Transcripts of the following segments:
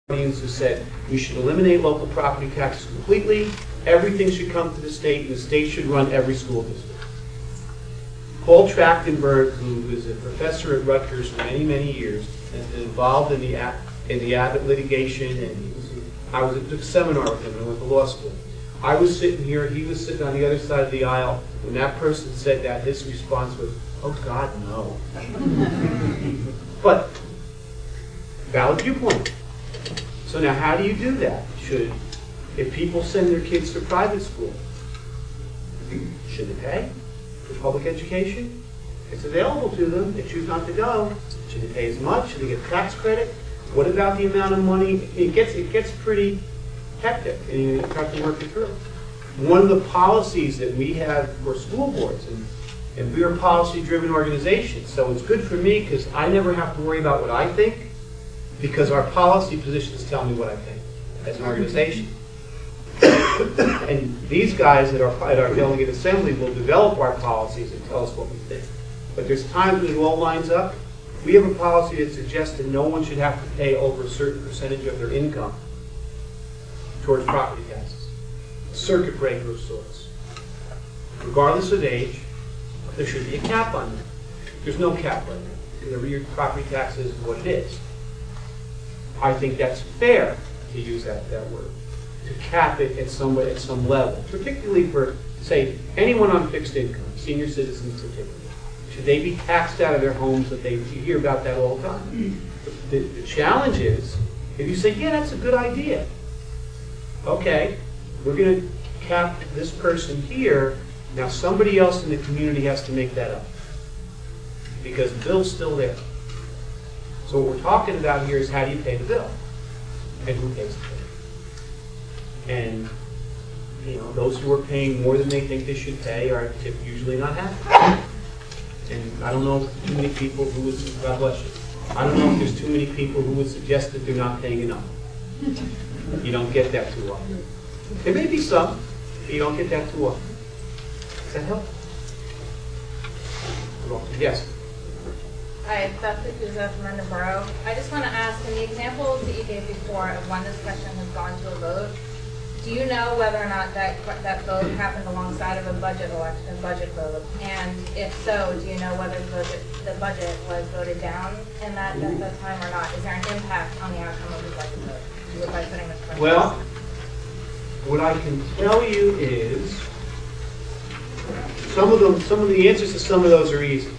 who said we should eliminate local property taxes completely, everything should come to the state, and the state should run every school district. Paul Trachtenberg, who was a professor at Rutgers for many, many years, has been involved in the Abbott litigation, and I took a seminar with him when I went to law school. I was sitting here, he was sitting on the other side of the aisle. When that person said that, his response was, "Oh God, no." But valid viewpoint. So now, how do you do that? If people send their kids to private school, should they pay for public education? It's available to them. They choose not to go. Should they pay as much? Should they get tax credit? What about the amount of money? It gets pretty hectic, and you have to work it through. One of the policies that we have for school boards, and we're a policy-driven organization, so it's good for me because I never have to worry about what I think, because our policy positions tell me what I think as an organization. And these guys at our delegate assembly will develop our policies and tell us what we think. But there's times when it all lines up. We have a policy that suggests that no one should have to pay over a certain percentage of their income towards property taxes. A circuit breaker of sorts. Regardless of age, there should be a cap on that. There's no cap right now, because your property tax is what it is. I think that's fair to use that word, to cap it at some level, particularly for, say, anyone on fixed income, senior citizens particularly. Should they be taxed out of their homes? You hear about that all the time. The challenge is, if you say, yeah, that's a good idea. Okay, we're going to cap this person here. Now somebody else in the community has to make that up, because the bill's still there. So what we're talking about here is, how do you pay the bill? And who pays the bill? And those who are paying more than they think they should pay are usually not happy. And I don't know too many people who would, God bless you, I don't know if there's too many people who would suggest that they're not paying enough. You don't get that too often. There may be some, but you don't get that too often. Does that help? Yes? Hi, it's Beth Kuza from Edinburgh. I just want to ask, in the examples that you gave before of when this question has gone to a vote, do you know whether or not that vote happened alongside of a budget vote? And if so, do you know whether the budget was voted down in that time or not? Is there an impact on the outcome of the budget vote by putting this question? Well, what I can tell you is some of the answers to some of those are easy.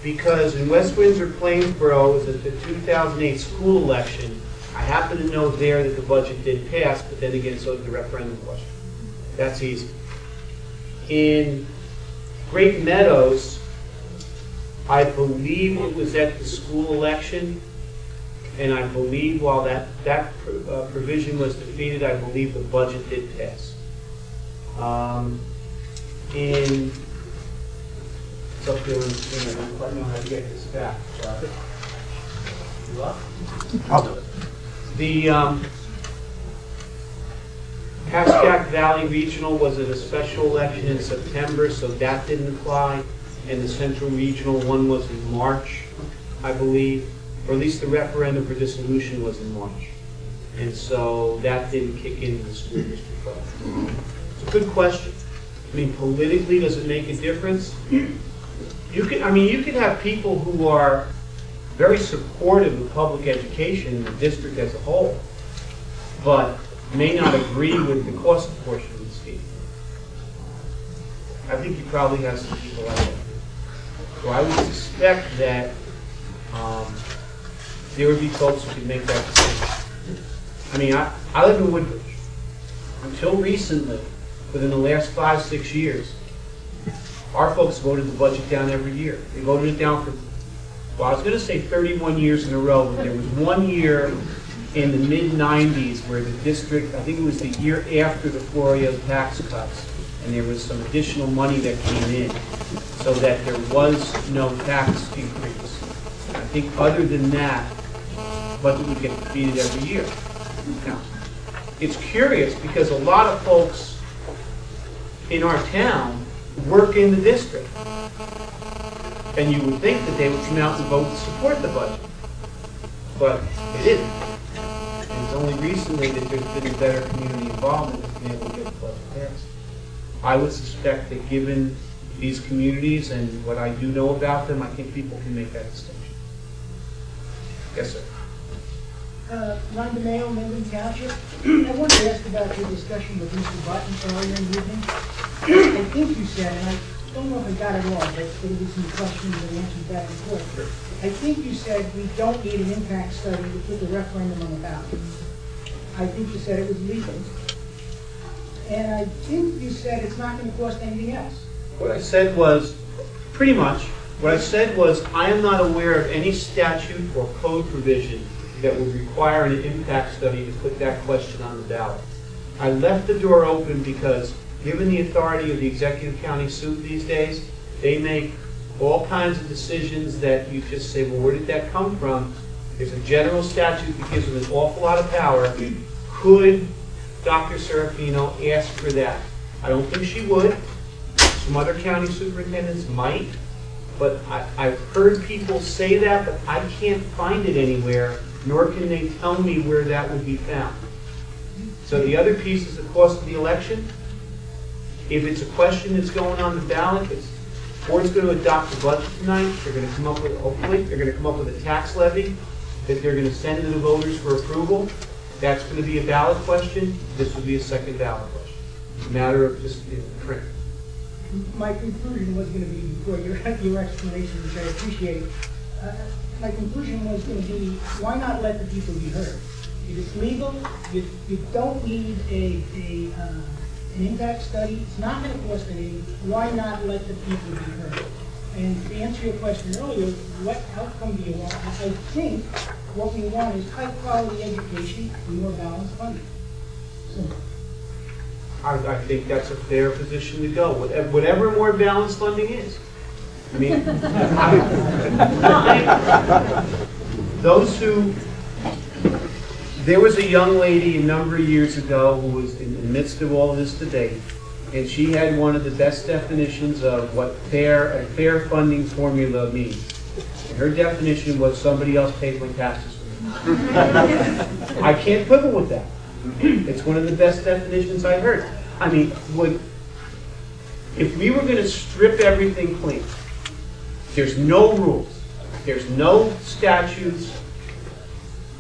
Because in West Windsor, Plainsboro, was at the 2008 school election, I happen to know there that the budget did pass, but then again, so did the referendum question. That's easy. In Great Meadows, I believe it was at the school election, and I believe while that provision was defeated, I believe the budget did pass. It's up there, I don't quite know how to get this back. You up? I'll do it. The Pascack Valley Regional was at a special election in September, so that didn't apply. And the Central Regional one was in March, I believe. Or at least the referendum for dissolution was in March. And so that didn't kick into the school district vote. It's a good question. I mean, politically, does it make a difference? You could have people who are very supportive of public education in the district as a whole, but may not agree with the cost portion of the scheme. I think you probably have some people like that. So I would suspect that there would be folks who could make that decision. I mean, I live in Woodbridge. Until recently, within the last 5-6 years, our folks voted the budget down every year. They voted it down for, well, I was going to say 31 years in a row, but there was one year in the mid-90s where the district, I think it was the year after the Florio tax cuts, and there was some additional money that came in, so that there was no tax increase. I think other than that, the budget would get defeated every year. Now, it's curious because a lot of folks in our town work in the district. And you would think that they would come out and vote to support the budget. But they didn't. only recently that there's been a better community involvement to be able to get the budget passed. I would suspect that given these communities and what I do know about them, I think people can make that distinction. Yes, sir. Ron DeMayo, Minden Township. I wanted to ask about your discussion with Mr. Button earlier in the evening. I think you said, and I don't know if I got it all, but there will be some questions and answers back and forth. I think you said we don't need an impact study to put the referendum on the ballot. I think you said it was legal. And I think you said it's not going to cost anything else. What I said was, pretty much, what I said was, I am not aware of any statute or code provision that would require an impact study to put that question on the ballot. I left the door open because, given the authority of the executive county suit these days, they make all kinds of decisions that you just say, well, where did that come from? There's a general statute that gives them an awful lot of power. Could Dr. Serafino ask for that? I don't think she would. Some other county superintendents might. But I've heard people say that, but I can't find it anywhere, nor can they tell me where that would be found. So the other piece is the cost of the election. If it's a question that's going on the ballot, the board's going to adopt the budget tonight. They're going to come up with, hopefully, they're going to come up with a tax levy that they're going to send to the voters for approval. That's going to be a ballot question. This will be a second ballot question. It's a matter of just print. My conclusion was going to be, before your explanation, which I appreciate, my conclusion was going to be, why not let the people be heard? If it's legal, you don't need an impact study. It's not going to cost anything. Why not let the people be heard? And to answer your question earlier, what outcome do you want? I think what we want is high-quality education and more balanced funding. Simple. I think that's a fair position to go, whatever more balanced funding is. I mean, there was a young lady a number of years ago who was in the midst of all of this debate, and she had one of the best definitions of what a fair funding formula means. And her definition was somebody else pays my taxes for me. I can't quibble with that. It's one of the best definitions I heard. I mean, if we were going to strip everything clean, there's no rules, there's no statutes,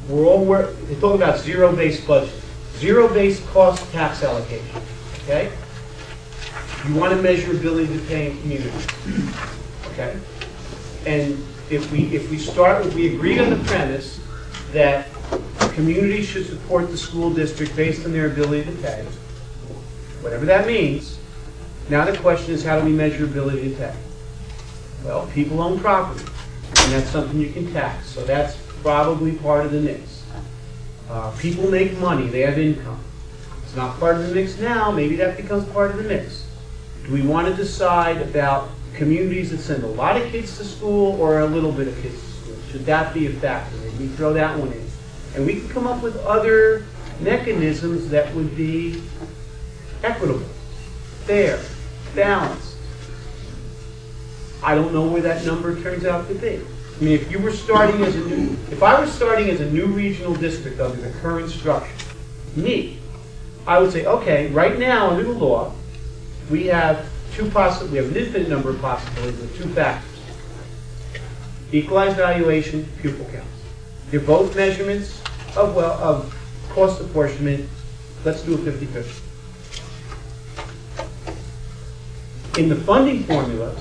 they talk about zero-based budget, zero-based cost tax allocation, okay? You want to measure ability to pay in communities, okay? And if we agree on the premise that communities should support the school district based on their ability to pay, whatever that means. Now the question is, how do we measure ability to pay? Well, people own property, and that's something you can tax, so that's probably part of the mix. People make money, they have income. It's not part of the mix now, maybe that becomes part of the mix. Do we want to decide about communities that send a lot of kids to school or a little bit of kids to school? Should that be a factor? Maybe we throw that one in. And we can come up with other mechanisms that would be equitable, fair, balanced. I don't know where that number turns out to be. I mean, if I were starting as a new regional district under the current structure, I would say, okay, right now under the law, we have an infinite number of possibilities with two factors. Equalized valuation, pupil counts. They're both measurements of cost apportionment. Let's do a 50-50. In the funding formula,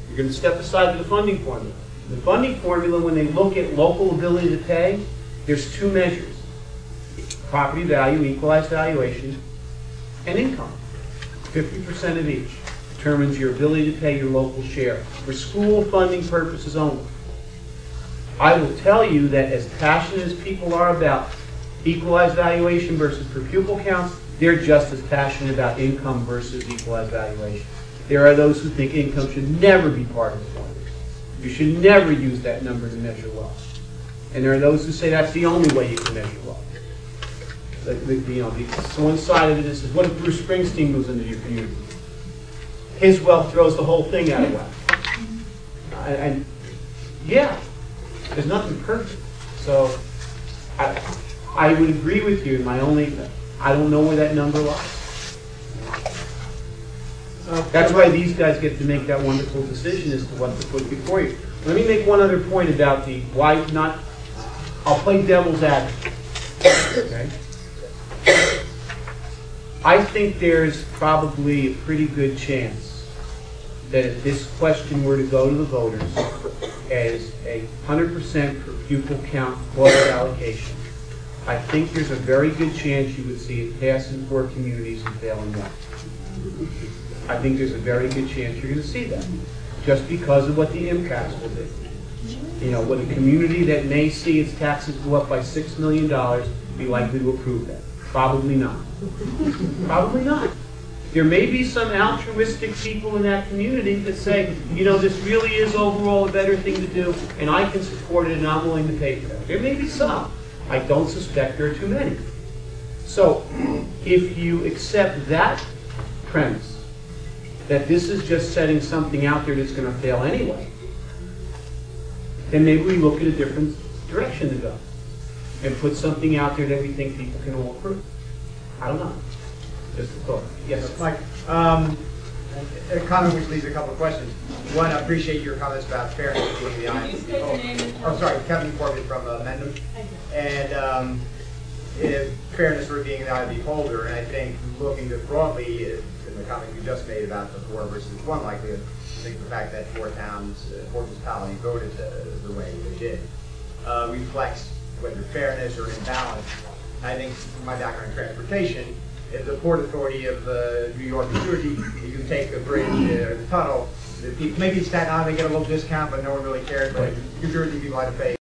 you're going to step aside to the funding formula. The funding formula, when they look at local ability to pay, there's two measures. Property value, equalized valuation, and income. 50% of each determines your ability to pay your local share for school funding purposes only. I will tell you that as passionate as people are about equalized valuation versus per pupil counts, they're just as passionate about income versus equalized valuation. There are those who think income should never be part of the formula. You should never use that number to measure wealth. And there are those who say that's the only way you can measure wealth. So one side of it is, what if Bruce Springsteen moves into your community? His wealth throws the whole thing out of whack. And yeah, there's nothing perfect. So I would agree with you. I don't know where that number lies. That's why these guys get to make that wonderful decision as to what to put before you. Let me make one other point about the why not. I'll play devil's advocate. Okay? I think there's probably a pretty good chance that if this question were to go to the voters as a 100% per pupil count quota allocation, I think there's a very good chance you would see it pass in 4 communities and fail in 1. I think there's a very good chance you're going to see that, just because of what the impacts will be. You know, would a community that may see its taxes go up by $6 million be likely to approve that? Probably not. Probably not. There may be some altruistic people in that community that say, you know, this really is overall a better thing to do, and I can support it and I'm willing to pay for that. There may be some. I don't suspect there are too many. So, if you accept that premise, that this is just setting something out there that's going to fail anyway, then maybe we look at a different direction to go and put something out there that we think people can all approve. I don't know. Just a thought. Yes, Mike. A comment which leaves a couple of questions. One, I appreciate your comments about fairness being the eye. Oh, sorry, Kevin Corbett from Mendham. And fairness sort of being the eye of the beholder. And I think looking broadly in the comment you just made about the 4 versus 1 likelihood, I think the fact that 4 towns, 4 municipalities voted the way they did reflects whether fairness or imbalance. I think from my background in transportation, if the Port Authority of New York, New Jersey, you take a bridge or the tunnel, maybe Staten Island they get a little discount, but no one really cares. But New Jersey people had to pay